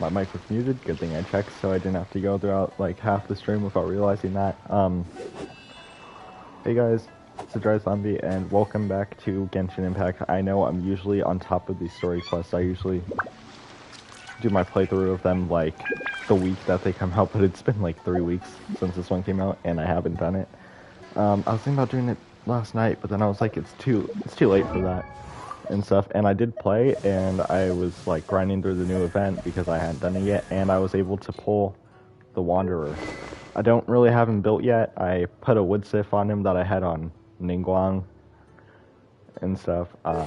my mic was muted. Good thing I checked, so I didn't have to go throughout like half the stream without realizing that. Hey guys, it's a Dry Zombie, and welcome back to Genshin Impact. I know I'm usually on top of these story quests. I usually do my playthrough of them like the week that they come out, but it's been like 3 weeks since this one came out, and I haven't done it. I was thinking about doing it last night, but then I was like, it's too late for that and stuff. And I did play, and I was like grinding through the new event because I hadn't done it yet, and I was able to pull the Wanderer. I don't really have him built yet. I put a wood sif on him that I had on Ningguang and stuff. I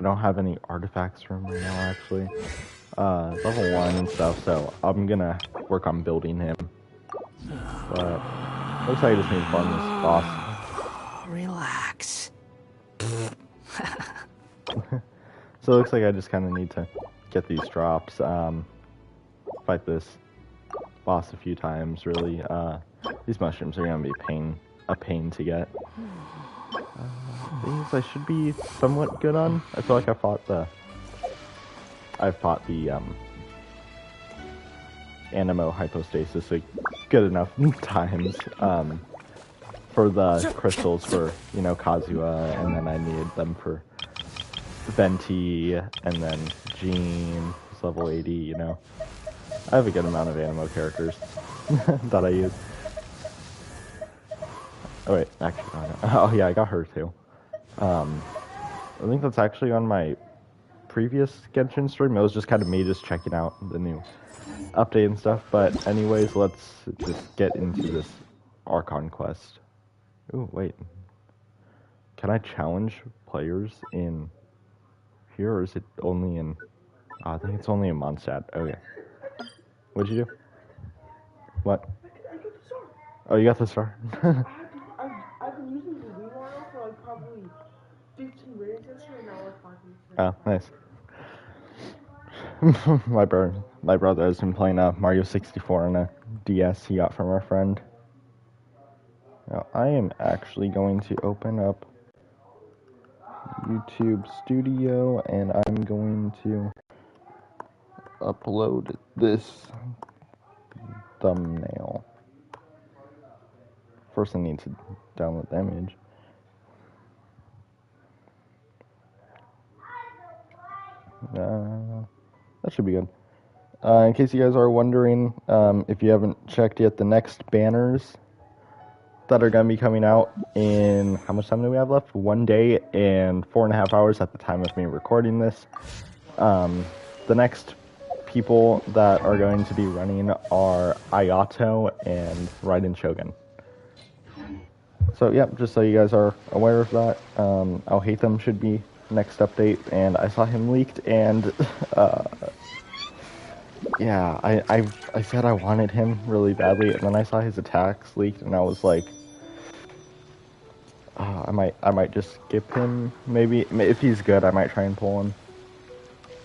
don't have any artifacts for him right now, actually. Level 1 and stuff, so I'm gonna work on building him. But looks like I just need to farm this boss. Relax. So it looks like I just kind of need to get these drops, fight this boss a few times, really. These mushrooms are gonna be a pain to get. Things I should be somewhat good on. I feel like I've fought the Animo hypostasis like good enough times for the crystals for, you know, Kazuha, and then I needed them for Venti, and then Jean, who's level 80, you know. I have a good amount of Animo characters that I use. Oh wait, actually, oh yeah, I got her too. I think that's actually on my previous Genshin stream. It was just kind of me just checking out the new update and stuff. But anyways, let's just get into this Archon quest. Ooh, wait. Can I challenge players in here, or is it only in... Oh, I think it's only in Mondstadt. Okay. What'd you do? What? I got the star. Oh, you got the star? I've been using the Wii Mario for like probably 15 minutes yesterday, and now like 5 minutes. Oh, nice. my brother has been playing Mario 64 on a DS he got from our friend. Now, I am actually going to open up YouTube Studio, and I'm going to upload this thumbnail. First I need to download the image. That should be good. In case you guys are wondering, if you haven't checked yet, the next banners that are going to be coming out in, how much time do we have left? 1 day and 4.5 hours at the time of me recording this. The next people that are going to be running are Ayato and Raiden Shogun. So yeah, just so you guys are aware of that, Alhaitham should be next update, and I saw him leaked, and yeah, I said I wanted him really badly, and then I saw his attacks leaked, and I was like, I might just skip him, maybe. If he's good, I might try and pull him.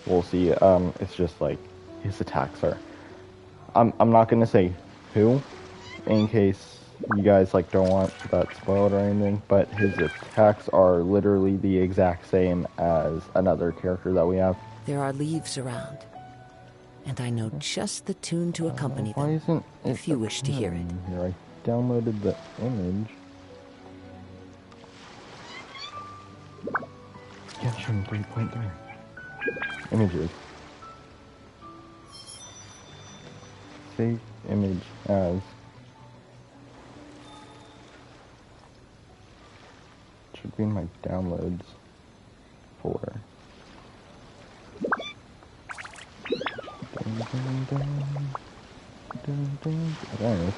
We'll see. It's just like, his attacks are... I'm not gonna say who, in case you guys like don't want that spoiled or anything, but his attacks are literally the exact same as another character that we have. There are leaves around, and I know just the tune to accompany them, Why isn't it if you wish to hear it. Here, I downloaded the image. Genshin 3.3. Images. Save image as... Should be in my downloads folder. There it is.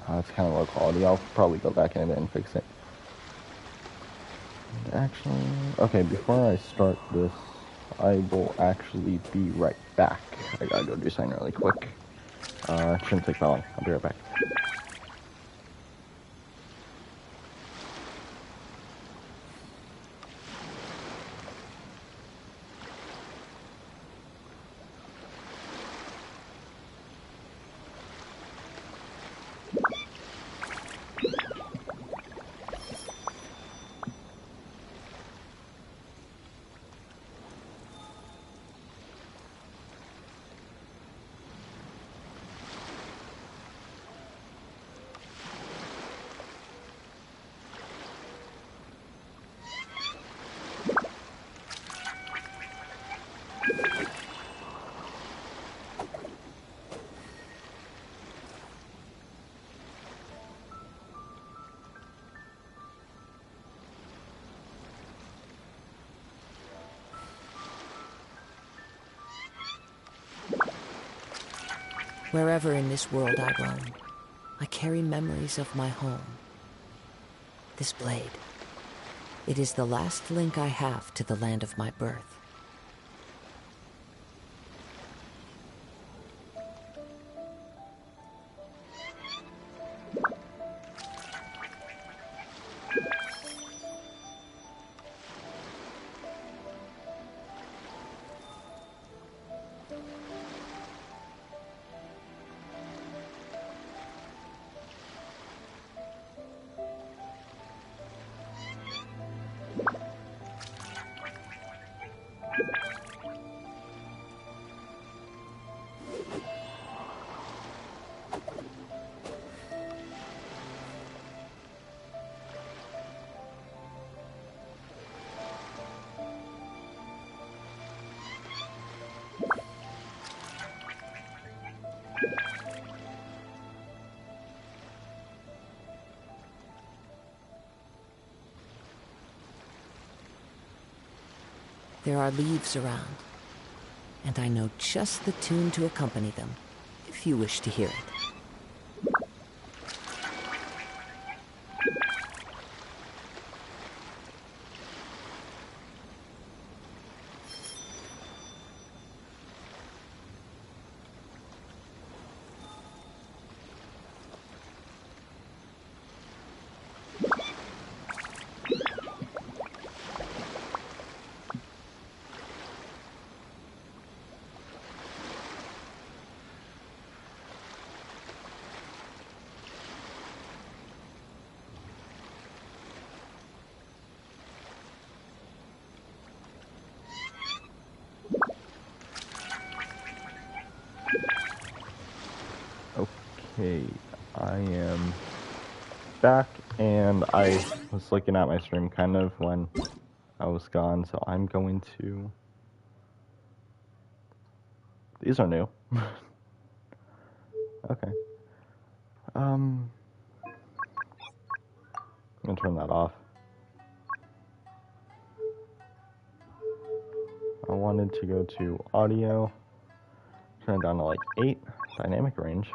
It's kind of low quality. I'll probably go back in it and fix it. And actually, okay, before I start this, I will actually be right back. I gotta go do something really quick. Shouldn't take that long. I'll be right back. Wherever in this world I roam, I carry memories of my home. This blade, it is the last link I have to the land of my birth. There are leaves around, and I know just the tune to accompany them, if you wish to hear it. Okay, I am back, and I was looking at my stream kind of when I was gone, so I'm going to... These are new. Okay. I'm gonna turn that off. I wanted to go to audio, turn it down to like 8, dynamic range.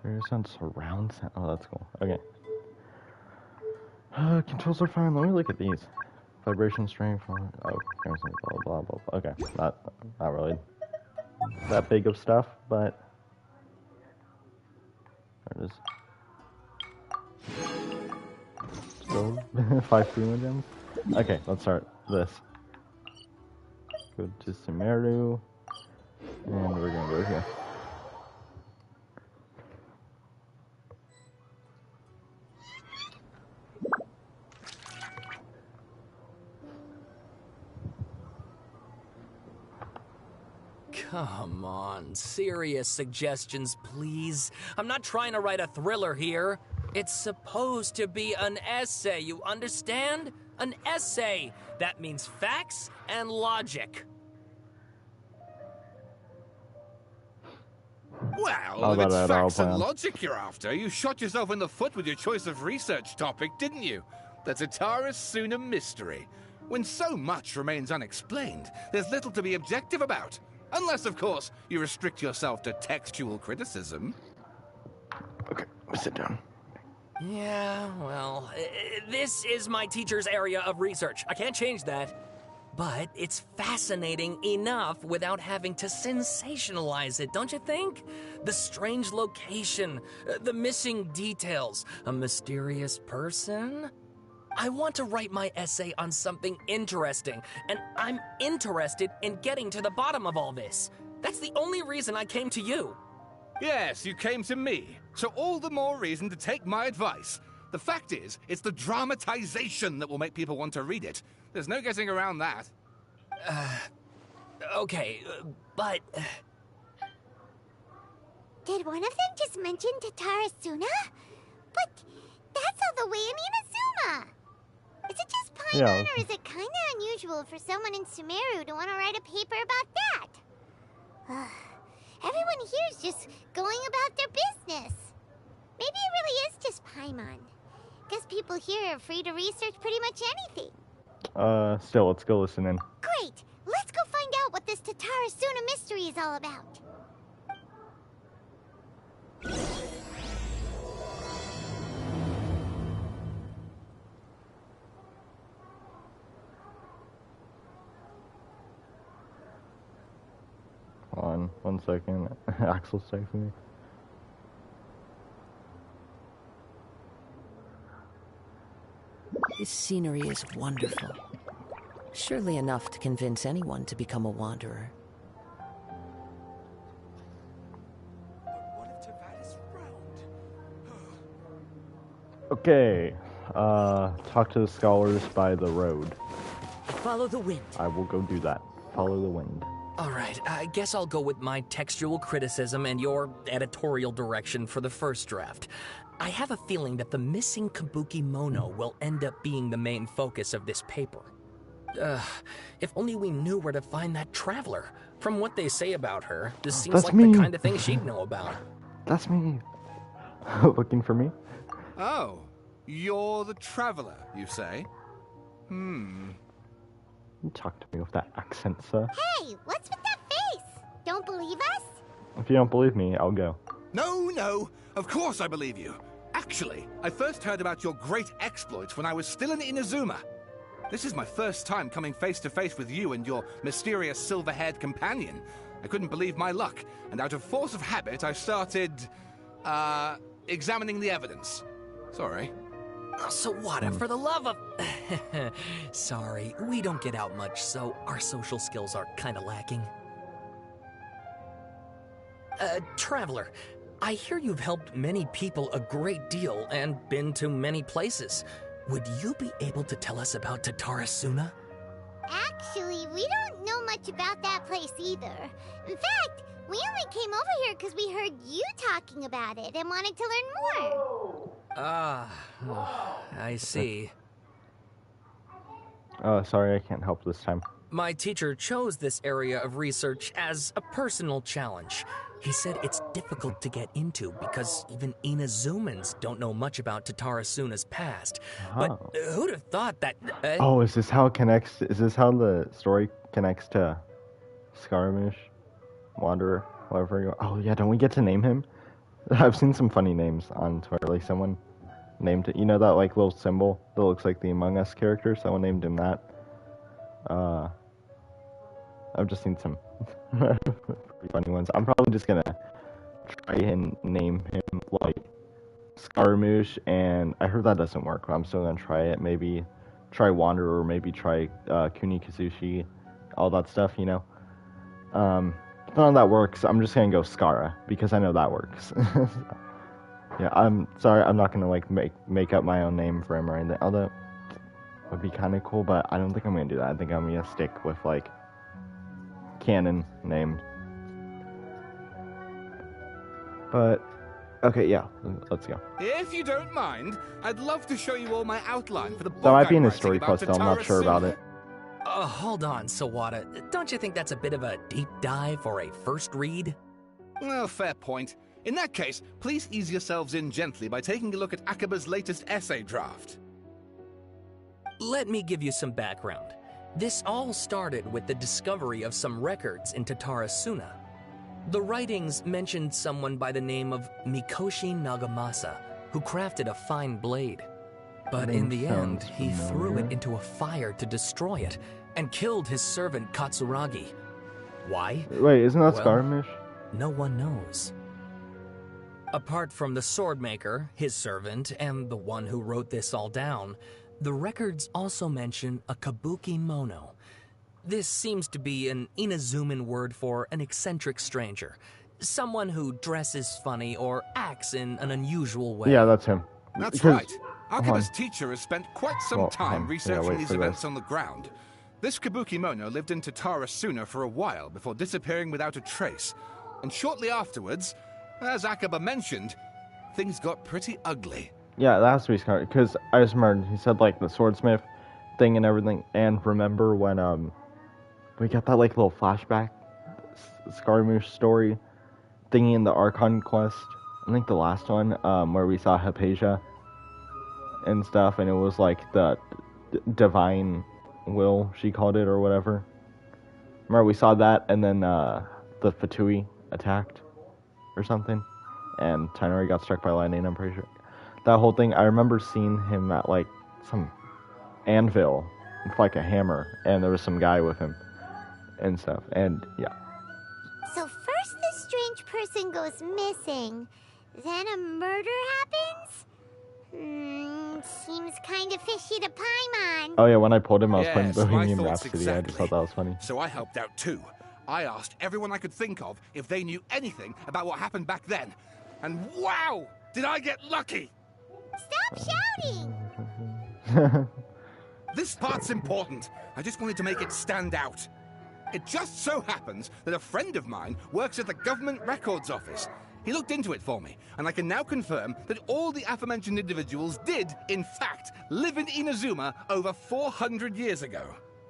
There's some surround sound. Oh, that's cool. Okay. Controls are fine. Let me look at these. Vibration strength. Oh, there's some blah blah blah. Okay, not really that big of stuff, but there it is. Still 5 Prima gems. Okay, let's start this. Go to Sumeru, and we're gonna go here. Come on, serious suggestions, please. I'm not trying to write a thriller here. It's supposed to be an essay, you understand? An essay. That means facts and logic. Well, if it's facts and logic you're after, you shot yourself in the foot with your choice of research topic, didn't you? The Tatara Suna mystery. When so much remains unexplained, there's little to be objective about. Unless, of course, you restrict yourself to textual criticism. Okay, sit down. Yeah, well, this is my teacher's area of research. I can't change that. But it's fascinating enough without having to sensationalize it, don't you think? The strange location, the missing details, a mysterious person. I want to write my essay on something interesting, and I'm interested in getting to the bottom of all this. That's the only reason I came to you. Yes, you came to me, so all the more reason to take my advice. The fact is, it's the dramatization that will make people want to read it. There's no getting around that. Okay, but... Did one of them just mention Tatara Suna? But that's all the way in Inazuma! Is it just Paimon, or is it kinda unusual for someone in Sumeru to want to write a paper about that? Everyone here's just going about their business. Maybe it really is just Paimon. Guess people here are free to research pretty much anything. Still, let's go listen in. Great! Let's go find out what this Tatara Suna mystery is all about. 1 second. Axel's texting me. This scenery is wonderful. Surely enough to convince anyone to become a wanderer. Okay. Talk to the scholars by the road. Follow the wind. I will go do that. Follow the wind. Alright, I guess I'll go with my textual criticism and your editorial direction for the first draft. I have a feeling that the missing Kabuki Mono will end up being the main focus of this paper. If only we knew where to find that traveler. From what they say about her, this seems That's like me. the kind of thing she'd know about. That's me. Looking for me? Oh, you're the traveler, you say? You talk to me with that accent, sir. Hey, what's with that face? Don't believe us? If you don't believe me, I'll go. No, of course I believe you. Actually, I first heard about your great exploits when I was still in Inazuma. This is my first time coming face to face with you and your mysterious silver-haired companion. I couldn't believe my luck, and out of force of habit, I started, examining the evidence. Sorry. Oh, Sawada, for the love of... Sorry, we don't get out much, so our social skills are kinda lacking. Traveler, I hear you've helped many people a great deal and been to many places. Would you be able to tell us about Tatarasuna? Actually, we don't know much about that place either. In fact, we only came over here because we heard you talking about it and wanted to learn more. I see. Sorry, I can't help this time. My teacher chose this area of research as a personal challenge. He said it's difficult to get into because even Inazumans don't know much about Tatarasuna's past. But who'd have thought that... Oh, is this how it connects? Is this how the story connects to Scaramouche? Wanderer? Whatever you... Oh, yeah, don't we get to name him? I've seen some funny names on Twitter. Like, someone named it... You know that, like, little symbol that looks like the Among Us character? Someone named him that. I've just seen some pretty funny ones. I'm probably just gonna try and name him, like, Scaramouche, and I heard that doesn't work, but I'm still gonna try it. Maybe try Wanderer, maybe try Kuni Kazushi, all that stuff, you know? If none of that works, I'm just gonna go Skara, because I know that works. Yeah, I'm sorry, I'm not gonna, like, make up my own name for him or anything, although it would be kinda cool, but I don't think I'm gonna do that. I think I'm gonna stick with, like, canon name. But, okay, yeah, let's go. If you don't mind, I'd love to show you all my outline for the book That might be in I'm his story writing quest, though. I'm not sure about it. Hold on, Sawada. Don't you think that's a bit of a deep dive or a first read? Well, fair point. In that case, please ease yourselves in gently by taking a look at Akaba's latest essay draft. Let me give you some background. This all started with the discovery of some records in Tatarasuna. The writings mentioned someone by the name of Mikoshi Nagamasa, who crafted a fine blade. But in the end, he threw it into a fire to destroy it, and killed his servant Katsuragi. Why? Wait, isn't that Well, Scaramouche? No one knows. Apart from the swordmaker, his servant, and the one who wrote this all down, the records also mention a Kabuki Mono. This seems to be an Inazuman word for an eccentric stranger. Someone who dresses funny or acts in an unusual way. Yeah, that's him. That's Because- right. Akaba's teacher has spent quite some time Yeah, researching wait these for events this. on the ground. This Kabuki Mono lived in Tatarasuna for a while before disappearing without a trace. And shortly afterwards, as Akaba mentioned, things got pretty ugly. Yeah, that has to be Scaramouche, because I just remembered, he said, like, the swordsmith thing and everything, and remember when, we got that, like, little flashback Scaramouche story thingy in the Archon quest, I think the last one, where we saw Hypatia and stuff, and it was, like, the divine will, she called it, or whatever. Remember, we saw that, and then, the Fatui attacked, or something, and Tainari got struck by lightning, I'm pretty sure. That whole thing, I remember seeing him at, like, some anvil with, like, a hammer, and there was some guy with him and stuff, and, yeah. So first person goes missing, then a murder happens? Seems kind of fishy to Paimon. Oh yeah, when I pulled him, I was playing Yes, Bohemian my thoughts Rhapsody. exactly. I just thought that was funny. So I helped out too. I asked everyone I could think of if they knew anything about what happened back then. And wow, did I get lucky! Stop shouting! This part's important. I just wanted to make it stand out. It just so happens that a friend of mine works at the government records office. He looked into it for me, and I can now confirm that all the aforementioned individuals did, in fact, live in Inazuma over 400 years ago.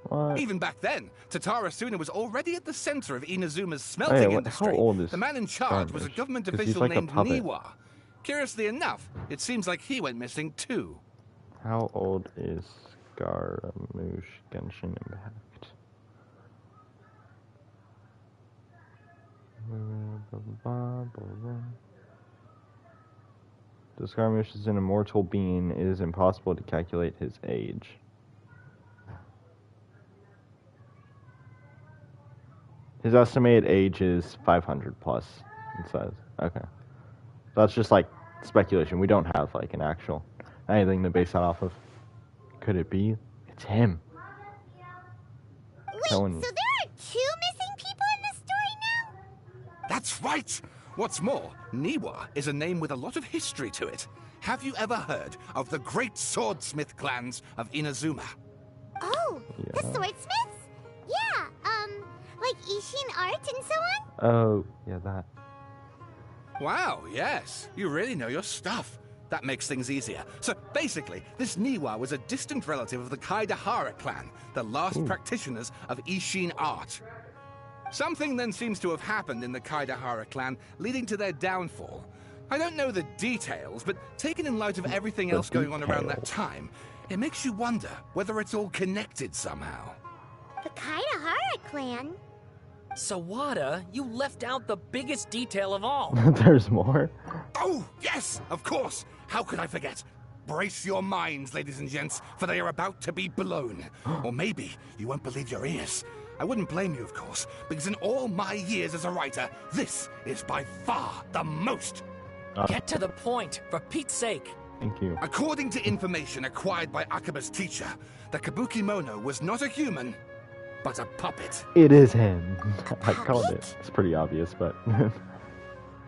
What? Even back then, Tatara Suna was already at the center of Inazuma's smelting industry. How old is the man in charge was a government 'Cause he's official like a named puppet. Niwa. Curiously enough, it seems like he went missing too. How old is Scaramouche Genshin Impact? The Scaramouche is an immortal being. It is impossible to calculate his age. His estimated age is 500 plus, it says. Okay. That's just like speculation. We don't have like an actual anything to base that off of. Could it be? It's him. Wait, so there are 2 missing people in this story now? That's right! What's more, Niwa is a name with a lot of history to it. Have you ever heard of the great swordsmith clans of Inazuma? Oh, Yeah. the swordsmiths? Yeah, like Ishin art and so on? Oh, yeah, that. Wow, yes. You really know your stuff. That makes things easier. So basically, this Niwa was a distant relative of the Kaidahara clan, the last practitioners of Ishin art. Something then seems to have happened in the Kaidahara clan, leading to their downfall. I don't know the details, but taken in light of everything else going on around that time, it makes you wonder whether it's all connected somehow. The Kaidahara clan? Sawada, you left out the biggest detail of all. There's more? Oh, yes, of course. How could I forget? Brace your minds, ladies and gents, for they are about to be blown. Or maybe you won't believe your ears. I wouldn't blame you, of course, because in all my years as a writer, this is by far the most. Get to the point, for Pete's sake. Thank you. According to information acquired by Akaba's teacher, the Kabukimono was not a human, but a puppet. It is him. I called it. It's pretty obvious, but...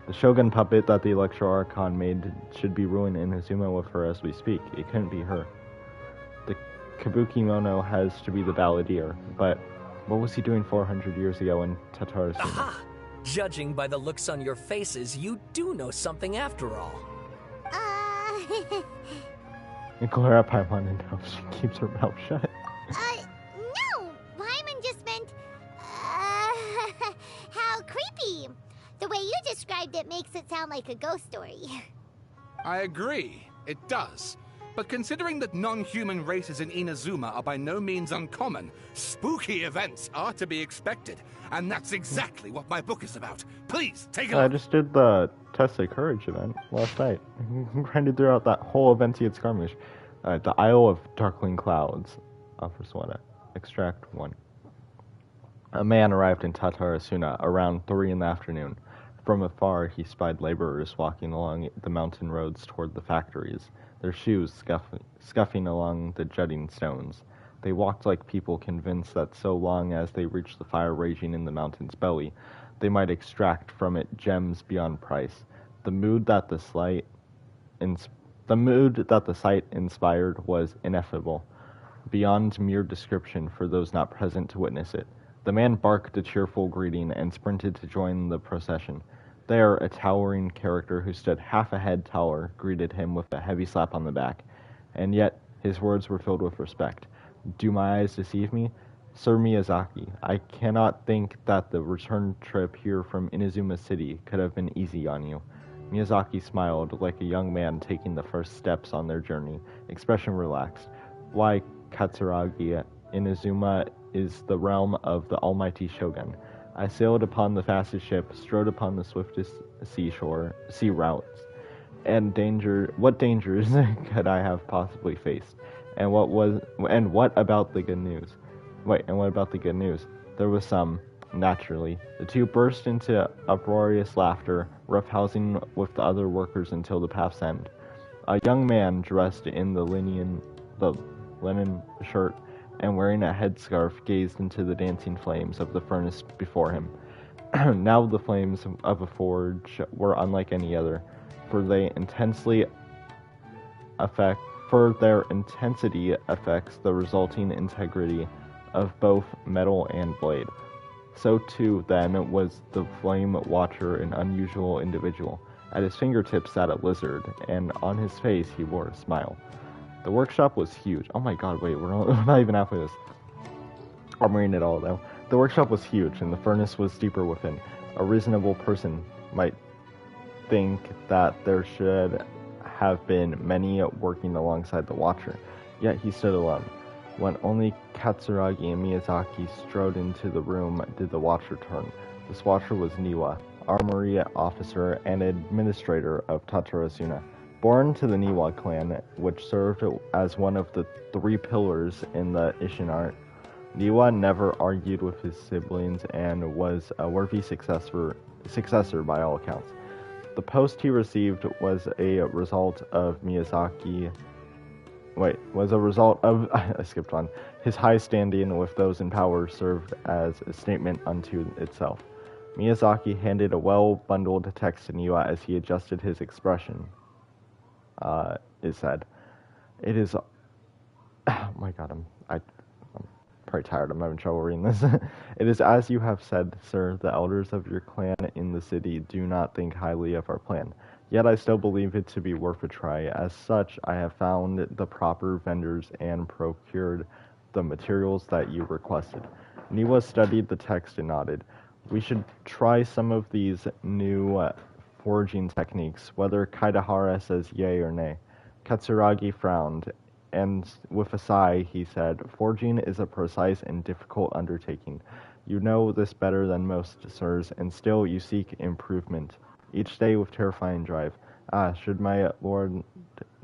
The Shogun puppet that the Electro Archon made should be ruined in Inazuma with her as we speak. It couldn't be her. The Kabukimono has to be the Balladeer, but what was he doing 400 years ago in Tatara Suna? Aha! Judging by the looks on your faces, you do know something after all. Glare at Paimon and hope she keeps her mouth shut. No! Paimon just meant, how creepy. The way you described it makes it sound like a ghost story. I agree, it does. But considering that non-human races in Inazuma are by no means uncommon, spooky events are to be expected. And that's exactly what my book is about. Please, take a look. I just did the Test of Courage event last night. Grinded throughout that whole event at Skirmish. The Isle of Darkling Clouds. Offers one. Extract 1. A man arrived in Tatara Suna around 3 in the afternoon. From afar, he spied laborers walking along the mountain roads toward the factories, their shoes scuffing along the jutting stones. They walked like people convinced that so long as they reached the fire raging in the mountain's belly, they might extract from it gems beyond price. The mood that the sight inspired was ineffable, beyond mere description for those not present to witness it. The man barked a cheerful greeting and sprinted to join the procession. There, a towering character who stood half a head taller greeted him with a heavy slap on the back, and yet his words were filled with respect. Do my eyes deceive me? Sir Miyazaki, I cannot think that the return trip here from Inazuma City could have been easy on you. Miyazaki smiled like a young man taking the first steps on their journey, expression relaxed. Why, Katsuragi, Inazuma is the realm of the almighty Shogun. I sailed upon the fastest ship, strode upon the swiftest sea routes. And what dangers could I have possibly faced? And what about the good news? And what about the good news? There was some, naturally. The two burst into uproarious laughter, roughhousing with the other workers until the path's end. A young man dressed in the linen shirt and wearing a headscarf gazed into the dancing flames of the furnace before him. Now the flames of a forge were unlike any other, for their intensity affects the resulting integrity of both metal and blade. So too, then, was the Flame Watcher an unusual individual. At his fingertips sat a lizard, and on his face he wore a smile. The workshop was huge. Oh my god, wait, we're not even halfway this. I'm reading it all, though. The workshop was huge, and the furnace was deeper within. A reasonable person might think that there should have been many working alongside the Watcher, yet he stood alone. When only Katsuragi and Miyazaki strode into the room did the Watcher turn. This Watcher was Niwa, armory officer and administrator of Tatarasuna. Born to the Niwa clan, which served as one of the 3 pillars in the Ishin art, Niwa never argued with his siblings and was a worthy successor by all accounts. The post he received was a result of I skipped one. His high standing with those in power served as a statement unto itself. Miyazaki handed a well-bundled text to Niwa as he adjusted his expression. It said, "It is..." Oh my god, I'm probably tired. I'm having trouble reading this. "It is as you have said, sir. The elders of your clan in the city do not think highly of our plan. Yet I still believe it to be worth a try. As such, I have found the proper vendors and procured the materials that you requested." Niwa studied the text and nodded. "We should try some of these new forging techniques, whether Kaidahara says yay or nay." Katsuragi frowned, and with a sigh he said, "Forging is a precise and difficult undertaking. You know this better than most, sirs, and still you seek improvement. Each day with terrifying drive. Should my Lord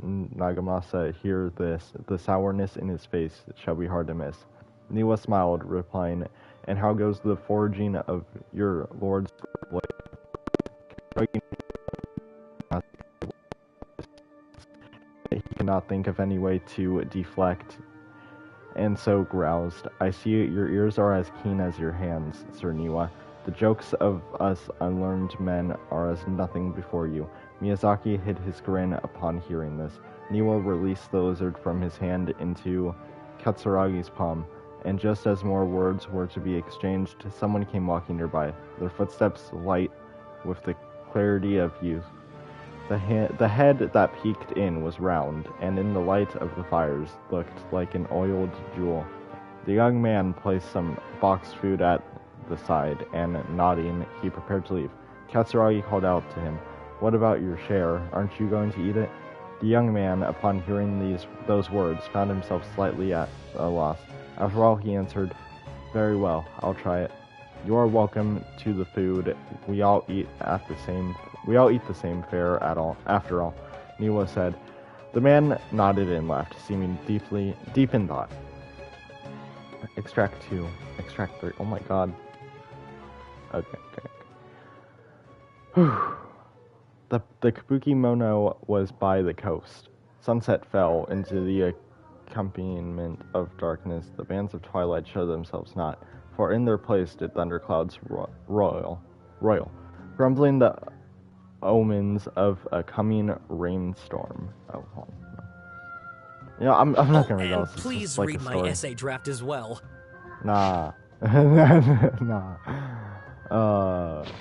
Nagamasa hear this, the sourness in his face shall be hard to miss." Niwa smiled, replying, "And how goes the forging of your lord's blade?" He could not think of any way to deflect, and so groused, "I see your ears are as keen as your hands, Sir Niwa. The jokes of us unlearned men are as nothing before you." Miyazaki hid his grin upon hearing this. Niwa released the lizard from his hand into Katsuragi's palm, and just as more words were to be exchanged, someone came walking nearby, their footsteps light with the clarity of youth. The head that peeked in was round, and in the light of the fires looked like an oiled jewel. The young man placed some boxed food at the side, and nodding, he prepared to leave. Katsuragi called out to him, "What about your share? Aren't you going to eat it?" The young man, upon hearing those words, found himself slightly at a loss. After all, he answered, "Very well, I'll try it." "You are welcome to the food. We all eat the same fare after all," Niwa said. The man nodded and laughed, seeming deep in thought. Extract 2, Extract 3. Oh my god. Okay. The Kabuki Mono was by the coast. Sunset fell into the accompaniment of darkness. The bands of twilight showed themselves not, for in their place did thunderclouds royal, grumbling the omens of a coming rainstorm. Oh, hold on. You know, I'm not gonna read all this. Please like read my essay draft as well. Nah. Nah.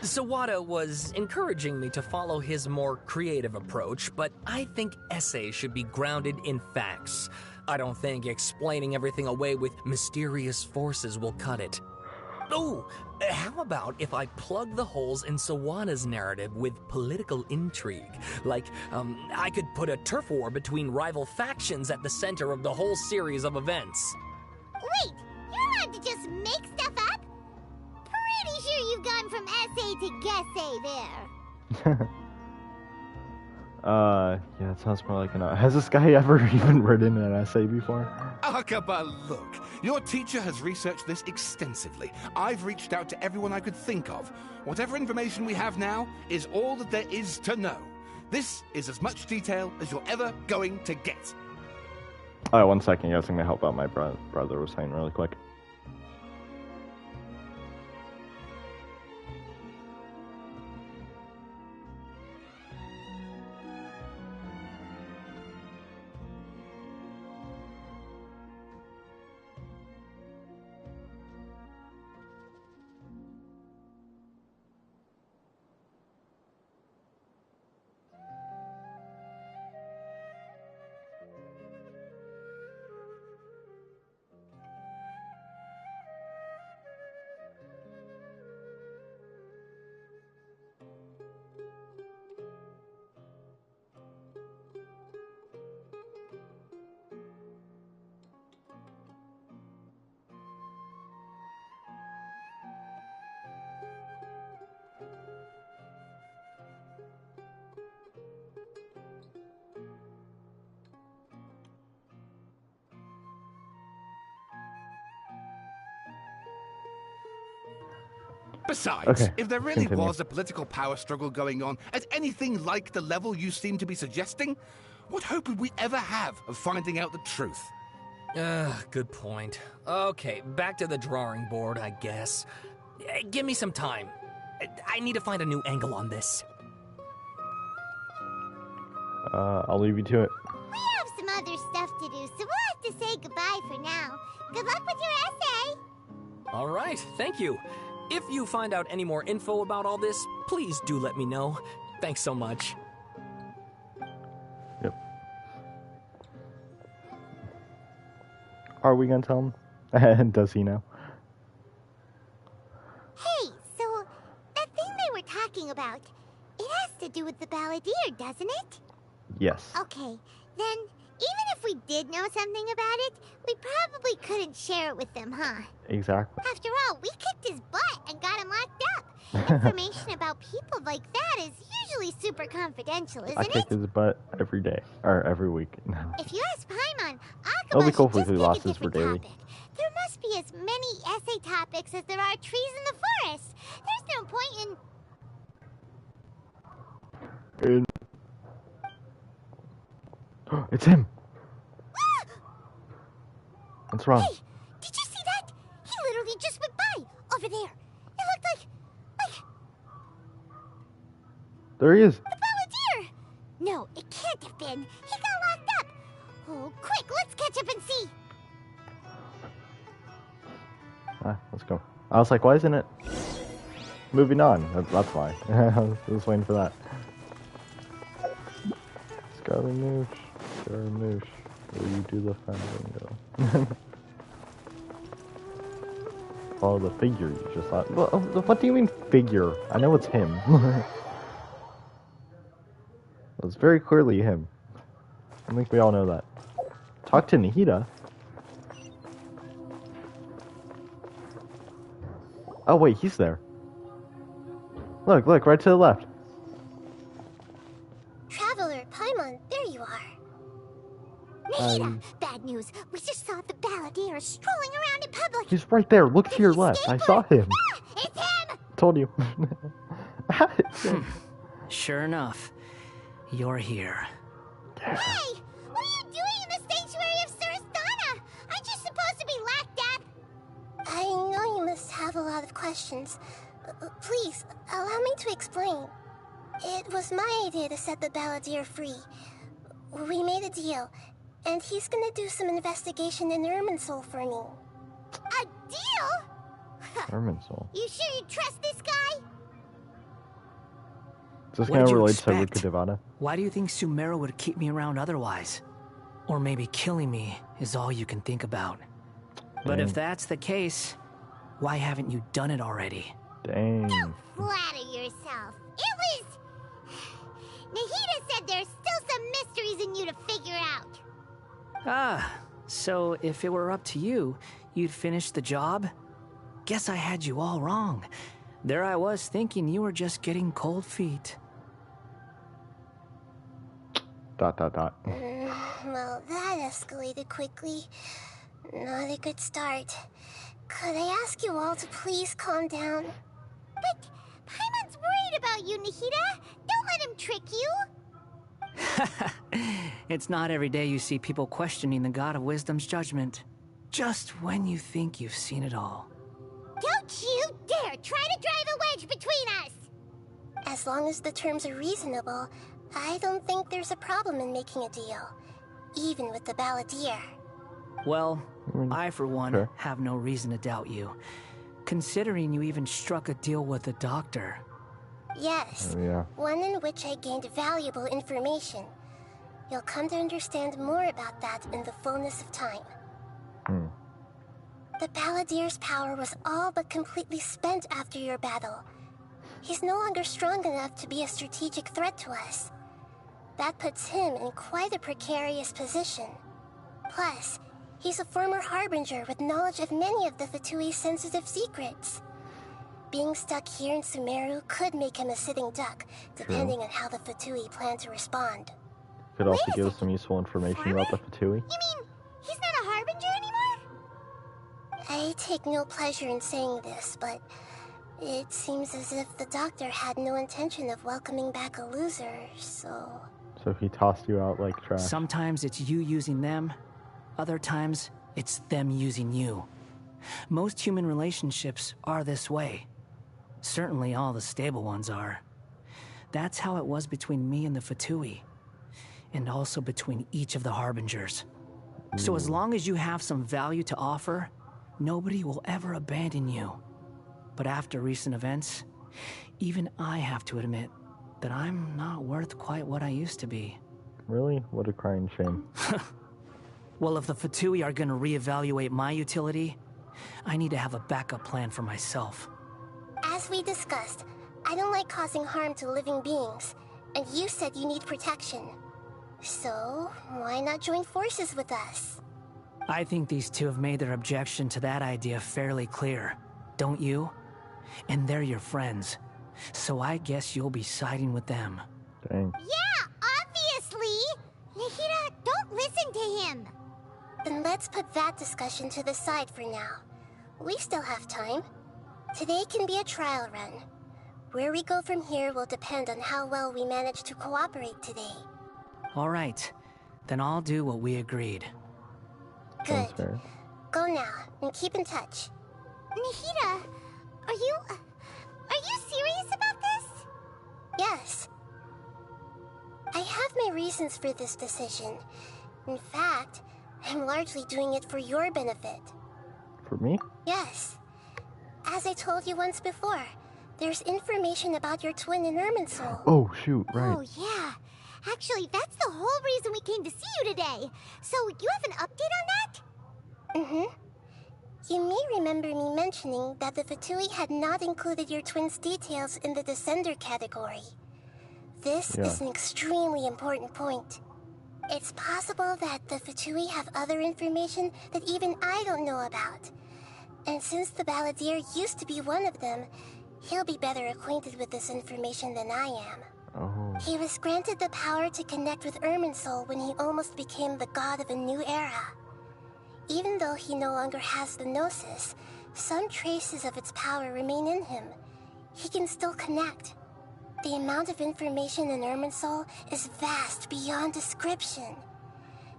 Sawada was encouraging me to follow his more creative approach, but I think essays should be grounded in facts. I don't think explaining everything away with mysterious forces will cut it. Oh, how about if I plug the holes in Sawada's narrative with political intrigue? Like, I could put a turf war between rival factions at the center of the whole series of events. Wait, you're allowed to just make stuff up? Pretty sure you've gone from essay to guessay there. Yeah, it sounds more like an... Has this guy ever even written an essay before? Akaba, look. Your teacher has researched this extensively. I've reached out to everyone I could think of. Whatever information we have now is all that there is to know. This is as much detail as you're ever going to get. Alright, 1 second. You guys are gonna help out my brother was saying really quick. Besides, Okay, if there really continue. was a political power struggle going on at anything like the level you seem to be suggesting, what hope would we ever have of finding out the truth? Good point. Okay, back to the drawing board, I guess. Give me some time. I need to find a new angle on this. I'll leave you to it. We have some other stuff to do, so we'll have to say goodbye for now. Good luck with your essay! All right, thank you. If you find out any more info about all this, please do let me know. Thanks so much. Yep. Are we gonna tell him? And does he know? Hey, so that thing they were talking about, it has to do with the balladeer, doesn't it? Yes. Okay, then even if we did know something about it, we probably couldn't share it with them, huh? Exactly. After all, we kicked his butt and got him locked up. Information about people like that is usually super confidential, isn't I kick it? his butt every day. Or every week. If you ask Paimon, It'll be Akaba cool should if we just lost pick a this for different daily. topic. There must be as many essay topics as there are trees in the forest. There's no point in... It's him! What's wrong? Hey, did you see that? He literally just went by, over there. It looked like There he is! the balladeer. No, it can't have been. He got locked up. Oh, quick, let's catch up and see. Let's go. I was like, why isn't it? Moving on. That's why. I was waiting for that. Scaramouche. Scaramouche. Will you do the fandango? Follow the figure you just thought. What do you mean figure? I know it's him. It's very clearly him. I think we all know that. Talk to Nahida. Oh wait, he's there. Look, right to the left. Traveler, Paimon, there you are. Nahida, bad news. We just saw the balladeer strolling around in public. He's right there. Look to your left. I saw him. Ah, it's him! Told you. Sure enough, you're here. Hey, what are you doing in the sanctuary of Suristana? Aren't you supposed to be locked up? I know you must have a lot of questions. Please, allow me to explain. It was my idea to set the balladeer free. We made a deal, and he's gonna do some investigation in Irminsul for me. A deal? Irminsul. You sure you trust this guy? Is this What gonna did you relate to expect? Ruka Devada? Why do you think Sumeru would keep me around otherwise? Or maybe killing me is all you can think about. But if that's the case, why haven't you done it already? Dang. Don't flatter yourself. It was... Nahida said there's still some mysteries in you to figure out. Ah, so if it were up to you, you'd finish the job? Guess I had you all wrong. There I was thinking you were just getting cold feet. Dot dot dot. Well, that escalated quickly. Not a good start. Could I ask you all to please calm down? But Paimon's worried about you, Nahida. Don't let him trick you. It's not every day you see people questioning the God of Wisdom's judgment. Just when you think you've seen it all. Don't you dare try to drive a wedge between us! As long as the terms are reasonable, I don't think there's a problem in making a deal. Even with the Balladeer. Well, I, for one, have no reason to doubt you. Considering you even struck a deal with the doctor. Yes, one in which I gained valuable information. You'll come to understand more about that in the fullness of time. The Balladeer's power was all but completely spent after your battle. He's no longer strong enough to be a strategic threat to us. That puts him in quite a precarious position. Plus, he's a former Harbinger with knowledge of many of the Fatui's sensitive secrets. Being stuck here in Sumeru could make him a sitting duck, depending on how the Fatui plan to respond. Could also give us some useful information about the Fatui. You mean, he's not a Harbinger anymore? I take no pleasure in saying this, but it seems as if the doctor had no intention of welcoming back a loser, so... So he tossed you out like trash. Sometimes it's you using them, other times it's them using you. Most human relationships are this way. Certainly all the stable ones are. That's how it was between me and the Fatui. And also between each of the Harbingers. So as long as you have some value to offer, nobody will ever abandon you. But after recent events, even I have to admit that I'm not worth quite what I used to be. Really? What a crying shame. Well, if the Fatui are gonna reevaluate my utility, I need to have a backup plan for myself. As we discussed, I don't like causing harm to living beings, and you said you need protection. So, why not join forces with us? I think these two have made their objection to that idea fairly clear, don't you? And they're your friends, so I guess you'll be siding with them. Dang. Yeah, obviously! Nahida, don't listen to him! Then let's put that discussion to the side for now. We still have time. Today can be a trial run. Where we go from here will depend on how well we manage to cooperate today. All right, then I'll do what we agreed. Good. Go now, and keep in touch. Nahida, are you serious about this? Yes. I have my reasons for this decision. In fact, I'm largely doing it for your benefit. For me? Yes. As I told you once before, there's information about your twin in Irminsul. Oh, shoot, right. Oh, yeah. Actually, that's the whole reason we came to see you today. So, you have an update on that? Mm-hmm. You may remember me mentioning that the Fatui had not included your twin's details in the Descender category. This is an extremely important point. It's possible that the Fatui have other information that even I don't know about. And since the Balladeer used to be one of them, he'll be better acquainted with this information than I am. Oh. He was granted the power to connect with Irminsul when he almost became the god of a new era. Even though he no longer has the Gnosis, some traces of its power remain in him. He can still connect. The amount of information in Irminsul is vast beyond description.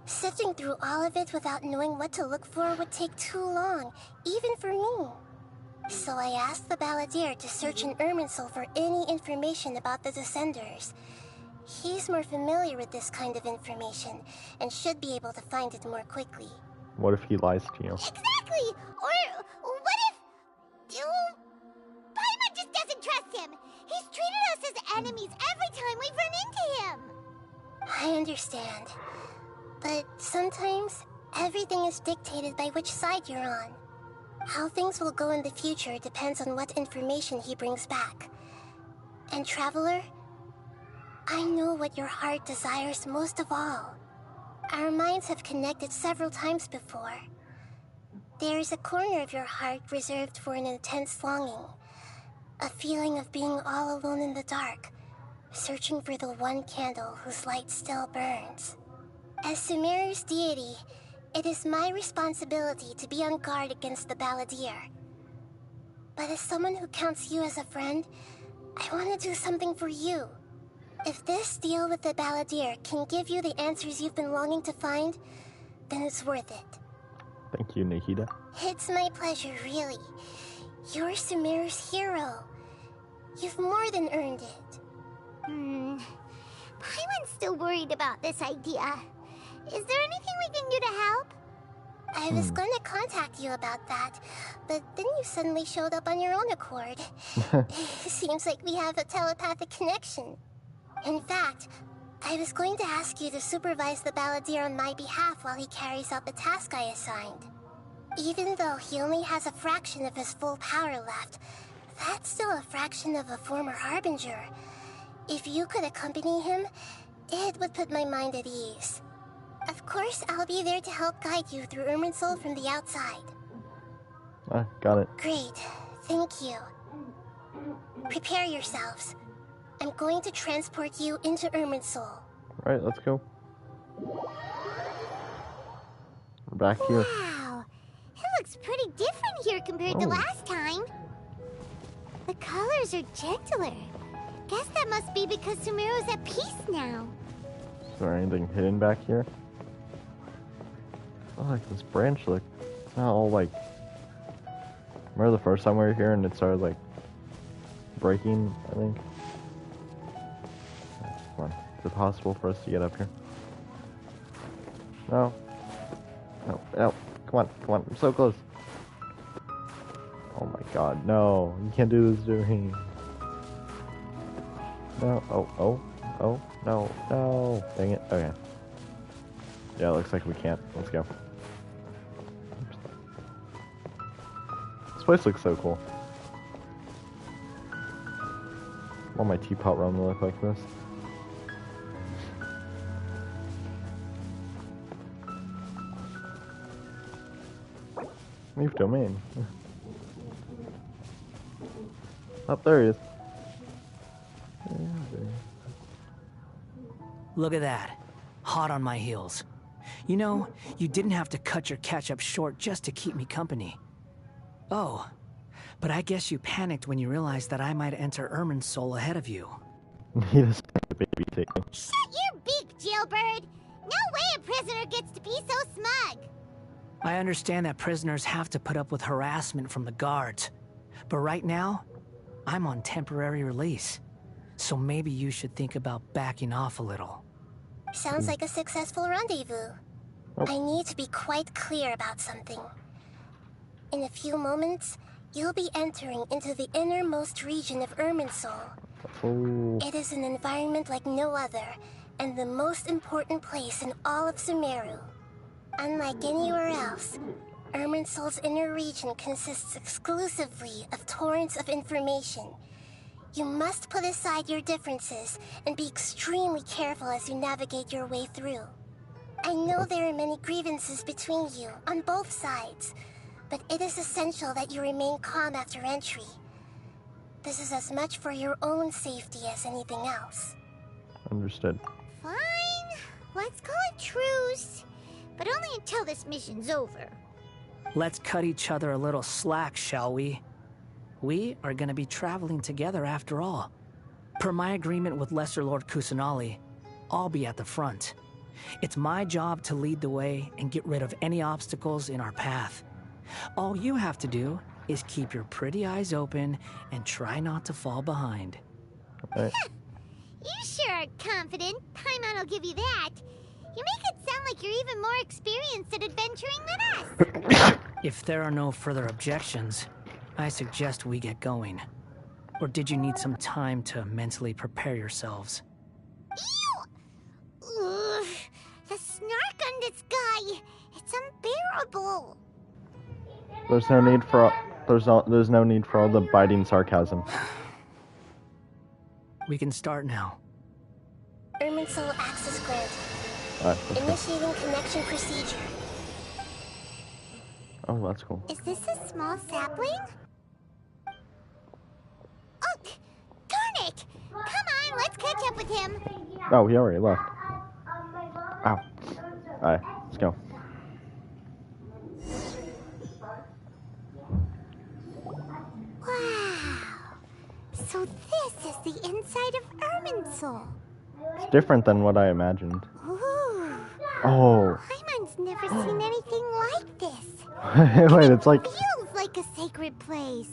Sifting through all of it without knowing what to look for would take too long, even for me. So I asked the Balladeer to search in Irminsul for any information about the Descenders. He's more familiar with this kind of information, and should be able to find it more quickly. What if he lies to you? Exactly! Or what if... Paimon just doesn't trust him! He's treated us as enemies every time we've run into him! I understand. But sometimes, everything is dictated by which side you're on. How things will go in the future depends on what information he brings back. And Traveler, I know what your heart desires most of all. Our minds have connected several times before. There is a corner of your heart reserved for an intense longing. A feeling of being all alone in the dark, searching for the one candle whose light still burns. As Sumeru's deity, it is my responsibility to be on guard against the Balladeer. But as someone who counts you as a friend, I want to do something for you. If this deal with the Balladeer can give you the answers you've been longing to find, then it's worth it. Thank you, Nahida. It's my pleasure, really. You're Sumeru's hero. You've more than earned it. Paimon's still worried about this idea. Is there anything we can do to help? I was going to contact you about that, but then you suddenly showed up on your own accord. Seems like we have a telepathic connection. In fact, I was going to ask you to supervise the Balladeer on my behalf while he carries out the task I assigned. Even though he only has a fraction of his full power left, that's still a fraction of a former Harbinger. If you could accompany him, it would put my mind at ease. Of course, I'll be there to help guide you through Irminsul from the outside. Got it. Great. Thank you. Prepare yourselves. I'm going to transport you into Irminsul. Right, let's go. We're back here. Wow. It looks pretty different here compared to last time. The colors are gentler. Guess that must be because Sumeru's at peace now. Is there anything hidden back here? Oh, like this branch, look. It's not all like... Remember the first time we were here and it started like breaking, I think? Come on. Is it possible for us to get up here? No. No, no. Come on, come on. I'm so close. Oh my god, no. You can't do this to me. No. Oh, no, no. Dang it. Okay. Yeah, it looks like we can't. Let's go. This place looks so cool. I want my teapot room to look like this. Leave domain. Oh, there he is. Look at that. Hot on my heels. You know, you didn't have to cut your catch-up short just to keep me company. Oh, but I guess you panicked when you realized that I might enter Irminsul ahead of you. He doesn't have a baby taken. Shut your beak, jailbird! No way a prisoner gets to be so smug! I understand that prisoners have to put up with harassment from the guards. But right now, I'm on temporary release. So maybe you should think about backing off a little. Sounds like a successful rendezvous. I need to be quite clear about something. In a few moments, you'll be entering into the innermost region of Irminsul. It is an environment like no other, and the most important place in all of Sumeru. Unlike anywhere else, Irminsul's inner region consists exclusively of torrents of information. You must put aside your differences and be extremely careful as you navigate your way through. I know there are many grievances between you on both sides, but it is essential that you remain calm after entry. This is as much for your own safety as anything else. Understood. Fine. Let's call it truce. But only until this mission's over. Let's cut each other a little slack, shall we? We are going to be traveling together after all. Per my agreement with Lesser Lord Kusanali, I'll be at the front. It's my job to lead the way and get rid of any obstacles in our path. All you have to do is keep your pretty eyes open and try not to fall behind. Okay. You sure are confident. Paimon will give you that. You make it sound like you're even more experienced at adventuring than us. If there are no further objections, I suggest we get going. Or did you need some time to mentally prepare yourselves? Ew! Ugh, the snark on this guy, it's unbearable. There's no need for all the biting sarcasm. We can start now. Irminsul access granted. Initiating connection procedure. Oh, that's cool. Is this a small sapling? Oh, darn it! Come on, let's catch up with him. Oh, he already left. Ow. Alright, let's go. Wow. So this is the inside of Irminsul. It's different than what I imagined. Ooh. Oh. Paimon's never seen anything like this. Wait, it's like... It feels like a sacred place.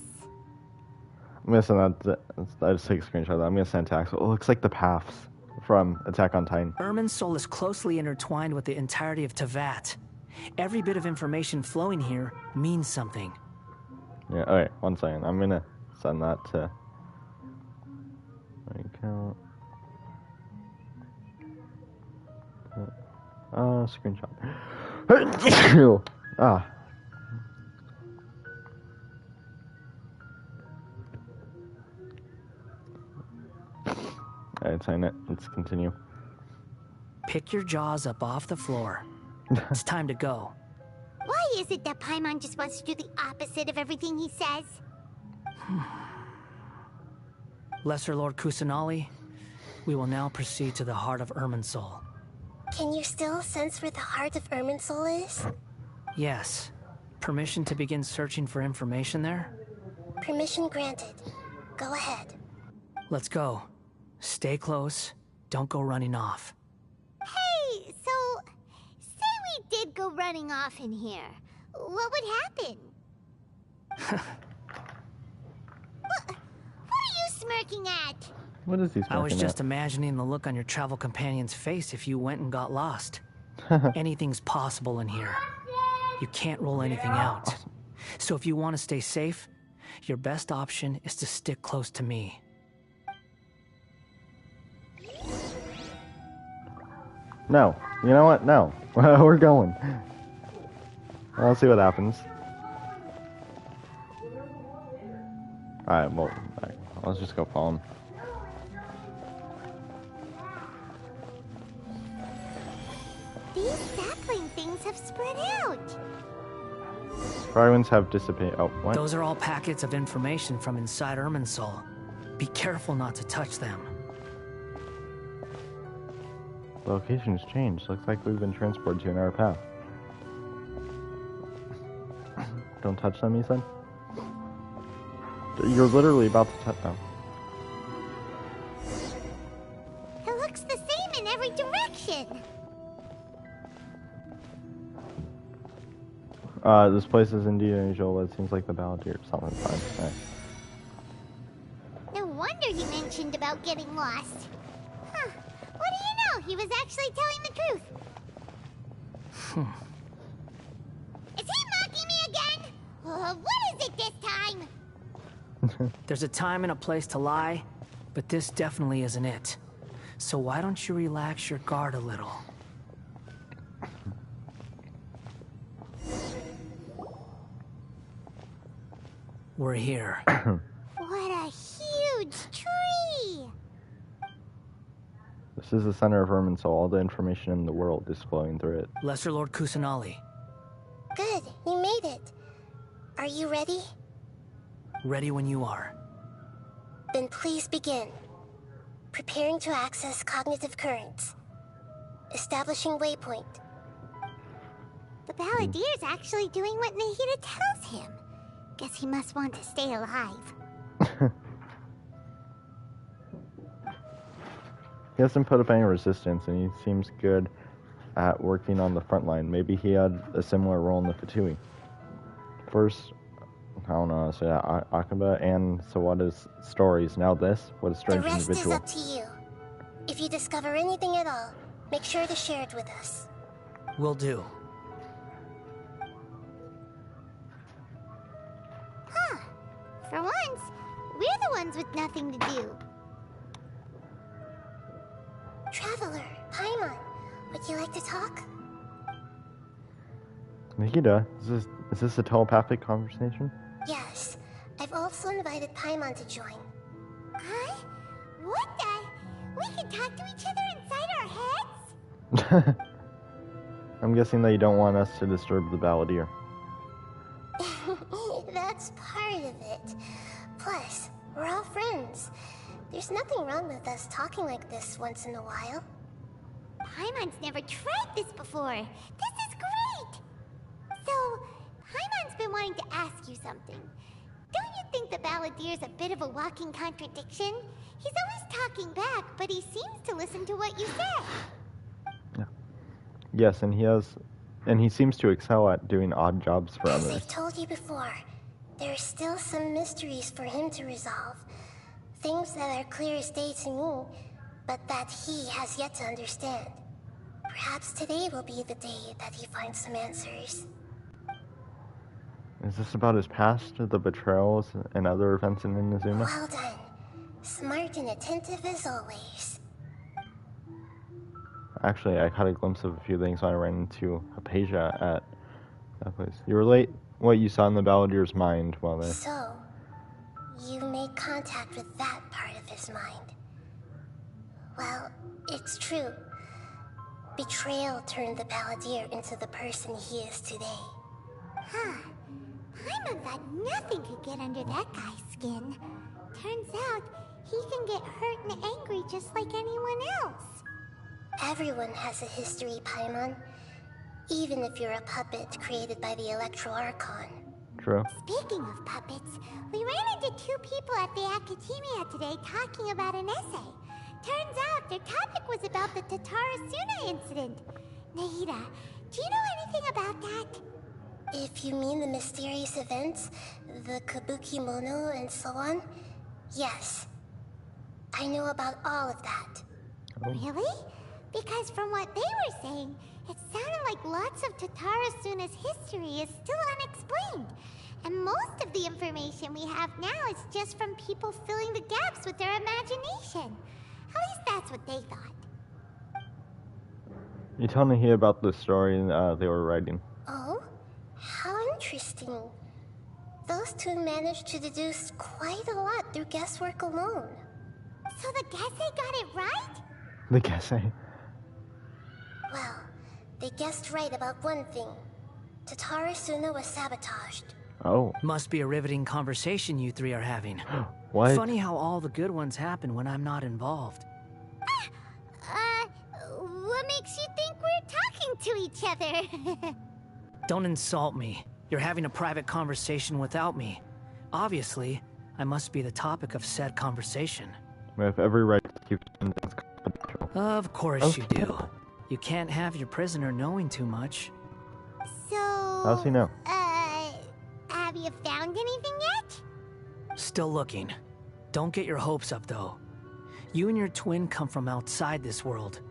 I'm gonna send that... I just take a screenshot of that. I'm gonna send it to Axel. It looks like the paths from Attack on Titan. Irminsul is closely intertwined with the entirety of Teyvat. Every bit of information flowing here means something. Yeah, alright, 1 second. I'm gonna send that to... Account... screenshot. Ah. Alright, sign it. Let's continue. Pick your jaws up off the floor. It's time to go. Why is it that Paimon just wants to do the opposite of everything he says? Lesser Lord Kusanali, we will now proceed to the heart of Irminsul. Can you still sense where the heart of Irminsul is? Yes. Permission to begin searching for information there? Permission granted. Go ahead. Let's go. Stay close. Don't go running off. Hey, so... say we did go running off in here. What would happen? What are you smirking at? What is he smirking I was just at? imagining the look on your travel companion's face if you went and got lost. Anything's possible in here. You can't rule anything out. So if you want to stay safe, your best option is to stick close to me. No. You know what? No. We're going. Let's see what happens. Alright, well, let's just go follow him. These sapling things have spread out. Fragments have dissipated. Oh, what? Those are all packets of information from inside Irminsul. Be careful not to touch them. The location's changed. Looks like we've been transported to another path. Don't touch them, you said? You're literally about to touch them. It looks the same in every direction. This place is indeed unusual, but it seems like the Balladeer. Something's fine. Right. No wonder he mentioned about getting lost. Huh. What do you know? He was actually telling the truth. Is he mocking me again? What is it this time? There's a time and a place to lie, but this definitely isn't it. So why don't you relax your guard a little? We're here. What a huge tree! This is the center of Irminsul. All the information in the world is flowing through it. Lesser Lord Kusanali. Good, you made it. Are you ready? Ready when you are. Then please begin. Preparing to access cognitive currents. Establishing waypoint. The Balladier's actually doing what Nahida tells him. Guess he must want to stay alive. He hasn't put up any resistance, and he seems good at working on the front line. Maybe he had a similar role in the Fatui. First, I don't know, so yeah, Akaba and Sawada's stories. Now this, what a strange individual. The rest individual. is up to you. If you discover anything at all, make sure to share it with us. Will do. Huh. For once, we're the ones with nothing to do. Traveler, Paimon, would you like to talk? Nahida, is this a telepathic conversation? Yes. I've also invited Paimon to join. Huh? What the? We can talk to each other inside our heads? I'm guessing that you don't want us to disturb the Balladeer. That's part of it. Plus, we're all friends. There's nothing wrong with us talking like this once in a while. Paimon's never tried this before. This is great! So, Paimon's been wanting to ask you something. Don't you think the Balladier's a bit of a walking contradiction? He's always talking back, but he seems to listen to what you say. Yeah. Yes, and he seems to excel at doing odd jobs for others. As I've told you before, there are still some mysteries for him to resolve. Things that are clear as day to me, but that he has yet to understand. Perhaps today will be the day that he finds some answers. Is this about his past, the betrayals, and other events in Inazuma? Well done. Smart and attentive as always. Actually, I caught a glimpse of a few things when I ran into Hypatia at that place. You relate what you saw in the Balladier's mind while there. So, you made contact with that part of his mind. Well, it's true. Betrayal turned the Balladier into the person he is today. Huh. Paimon thought nothing could get under that guy's skin. Turns out, he can get hurt and angry just like anyone else. Everyone has a history, Paimon. Even if you're a puppet created by the Electro Archon. True. Speaking of puppets, we ran into two people at the Academia today talking about an essay. Turns out their topic was about the Tatarasuna incident. Nahida, do you know anything about that? If you mean the mysterious events, the Kabuki Mono and so on, yes. I know about all of that. Really? Because from what they were saying, it sounded like lots of Tatarasuna's history is still unexplained. And most of the information we have now is just from people filling the gaps with their imagination. At least that's what they thought. You tell Nahida about the story they were writing. Oh? How interesting. Those two managed to deduce quite a lot through guesswork alone. So the Gesse got it right? The Gesse. Well, they guessed right about one thing. Tatarasuna was sabotaged. Oh. Must be a riveting conversation you three are having. What? Funny how all the good ones happen when I'm not involved. What makes you think we're talking to each other? Don't insult me. You're having a private conversation without me. Obviously, I must be the topic of said conversation. We have every right to keep things confidential. Of course Okay. you do. You can't have your prisoner knowing too much. So... How's he know? Have you found anything yet? Still looking. Don't get your hopes up, though. You and your twin come from outside this world.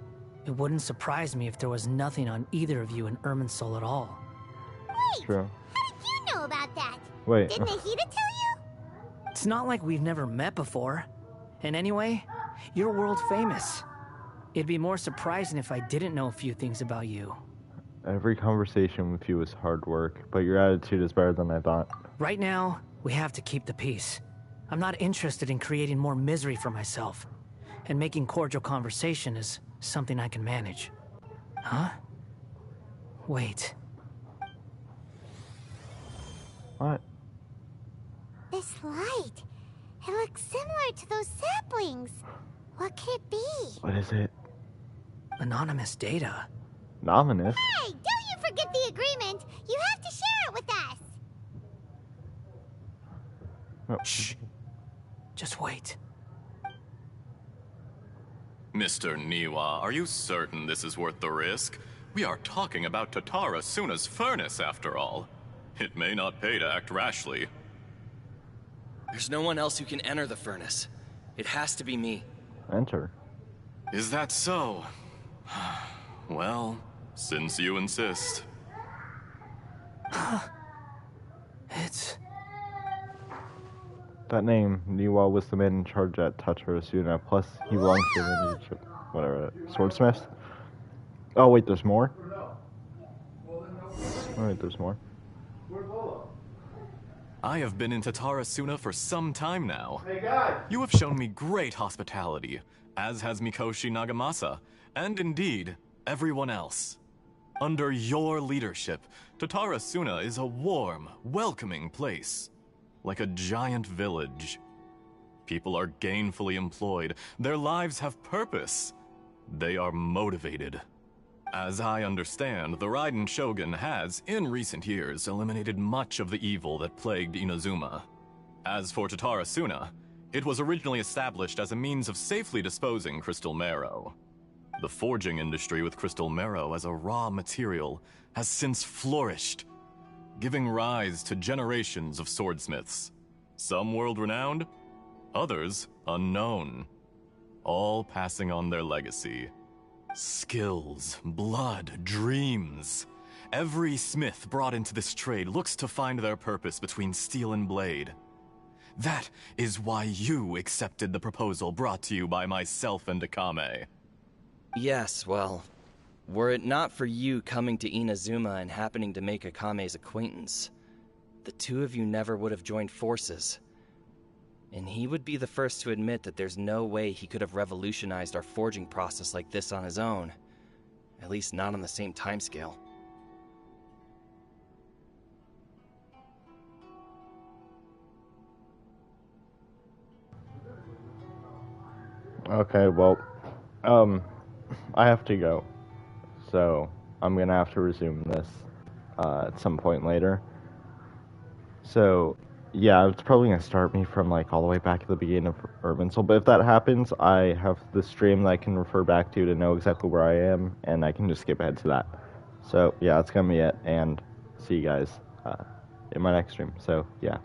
It wouldn't surprise me if there was nothing on either of you in Irminsul at all. Wait! True. How did you know about that? Wait. Did Nahida tell you? It's not like we've never met before. And anyway, you're world famous. It'd be more surprising if I didn't know a few things about you. Every conversation with you is hard work, but your attitude is better than I thought. Right now, we have to keep the peace. I'm not interested in creating more misery for myself. And making cordial conversation is something I can manage. Huh? Wait. What? This light. It looks similar to those saplings. What could it be? What is it? Anonymous data. Anonymous? Hey, don't you forget the agreement. You have to share it with us. Oh. Shh. Just wait. Mr. Niwa, are you certain this is worth the risk? We are talking about Tatarasuna's furnace, after all. It may not pay to act rashly. There's no one else who can enter the furnace. It has to be me. Enter. Is that so? Well, since you insist. It's... That name, Niwa, was the man in charge at Tatarasuna, plus he belongs to the leadership, whatever, swordsmith? Oh wait, there's more? Oh wait, there's more. I have been in Tatarasuna for some time now. You have shown me great hospitality, as has Mikoshi Nagamasa, and indeed, everyone else. Under your leadership, Tatarasuna is a warm, welcoming place. Like a giant village. People are gainfully employed. Their lives have purpose. They are motivated. As I understand, the Raiden Shogun has, in recent years, eliminated much of the evil that plagued Inazuma. As for Tatara Suna, it was originally established as a means of safely disposing crystal marrow. The forging industry with crystal marrow as a raw material has since flourished, giving rise to generations of swordsmiths. Some world-renowned, others unknown, all passing on their legacy. Skills, blood, dreams. Every smith brought into this trade looks to find their purpose between steel and blade. That is why you accepted the proposal brought to you by myself and Akame. Yes, well, were it not for you coming to Inazuma and happening to make Akame's acquaintance, the two of you never would have joined forces. And he would be the first to admit that there's no way he could have revolutionized our forging process like this on his own. At least not on the same timescale. Okay, well, I have to go. So, I'm gonna have to resume this, at some point later. So, yeah, it's probably going to start me from, like, all the way back at the beginning of Urban Soul. But if that happens, I have the stream that I can refer back to know exactly where I am, and I can just skip ahead to that. So, yeah, that's going to be it, and see you guys in my next stream. So, yeah.